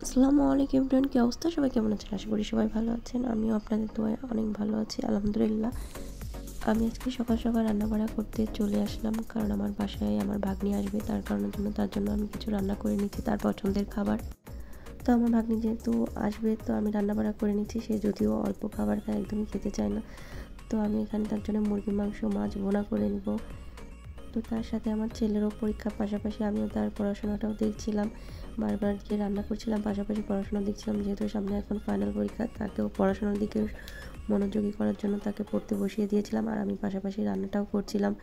আসসালামু আলাইকুম এভরিওয়ান, কি অবস্থা? সবাই কেমন আছেন? আশা করি সবাই ভালো আছেন। আমিও আপনাদের দোয়ায় অনেক ভালো আছি, আলহামদুলিল্লাহ। আমি আজকে সকাল সকাল রান্নাবাড়া করতে চলে আসলাম, কারণ আমার বাসায় আমার ভাগ্নি আসবে। তার জন্য আমি কিছু রান্না করে নিচ্ছি, তার পছন্দের খাবার। তো আমার ভাগ্নি যেহেতু আসবে, তো আমি রান্নাবাড়া করে নিচ্ছি। সে যদিও অল্প খাবার খায়, একদমই খেতে চায় না। তো আমি এখানে তার জন্য মুরগির মাংস, মাছ ভুনা করে নিব। তো তার সাথে আমার ছেলেরও পরীক্ষার পাশাপাশি আমিও তার পড়াশোনাটাও দেখছিলাম। বারবার যে রান্না করছিলাম, পাশাপাশি পড়াশোনা দেখছিলাম। যেহেতু সামনে এখন ফাইনাল পরীক্ষা, তাকেও পড়াশোনার দিকে মনোযোগী করার জন্য তাকে পড়তে বসিয়ে দিয়েছিলাম, আর আমি পাশাপাশি রান্নাটাও করছিলাম।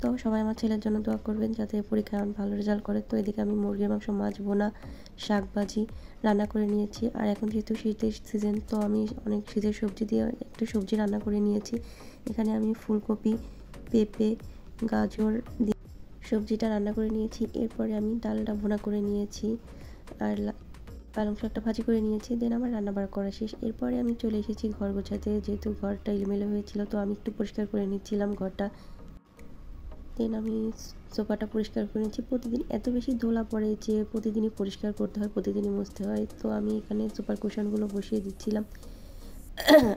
তো সবাই আমার ছেলের জন্য দোয়া করবেন যাতে পরীক্ষায় ভালো রেজাল্ট করে। তো এদিকে আমি মুরগির মাংস, মাছ ভুনা, শাক ভাজি রান্না করে নিয়েছি। আর এখন যেহেতু শীতের সিজন, তো আমি অনেক শীতের সবজি দিয়ে একটু সবজি রান্না করে নিয়েছি। এখানে আমি ফুলকপি, পেঁপে, গাজর দিয়ে সবজিটা রান্না করে নিয়েছি। এরপরে আমি ডালটা ভুনা করে নিয়েছি, আর পালং শাকটা ভাজি করে নিয়েছি। দেন আমার রান্নাবাড়া করা শেষ। এরপরে আমি চলে এসেছি ঘর গোছাতে, যেহেতু ঘরটা এলোমেলো হয়েছিল, তো আমি একটু পরিষ্কার করে নিচ্ছিলাম ঘরটা। দেন আমি সোফাটা পরিষ্কার করে নিচ্ছি। প্রতিদিন এত বেশি ধুলা পড়ে যে প্রতিদিনই পরিষ্কার করতে হয়, প্রতিদিনই মুছতে হয়। তো আমি এখানে সুপার কুশনগুলো বসিয়ে দিচ্ছিলাম।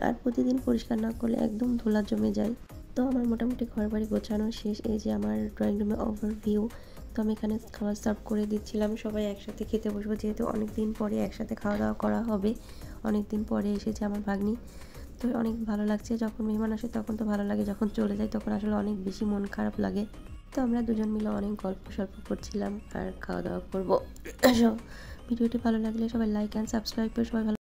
আর প্রতিদিন পরিষ্কার না করলে একদম ধুলা জমে যায়। তো আমার মোটামুটি ঘরবাড়ি গোছানো শেষ। এই যে আমার ড্রয়িং রুমে ওভারভিউ। তো আমি এখানে খাবার সার্ভ করে দিচ্ছিলাম, সবাই একসাথে খেতে বসবো, যেহেতু অনেক দিন পরে একসাথে খাওয়া দাওয়া করা হবে। অনেক দিন পরে এসেছে আমার ভাগ্নি। তো অনেক ভালো লাগছে। যখন মেহমান আসে তখন তো ভালো লাগে, যখন চলে যায় তখন আসলে অনেক বেশি মন খারাপ লাগে। তো আমরা দুজন মিলে অনেক গল্প সল্প করছিলাম আর খাওয়া দাওয়া করবো। ভিডিওটি ভালো লাগলে সবাই লাইক অ্যান্ড সাবস্ক্রাইব করে সবাই ভালো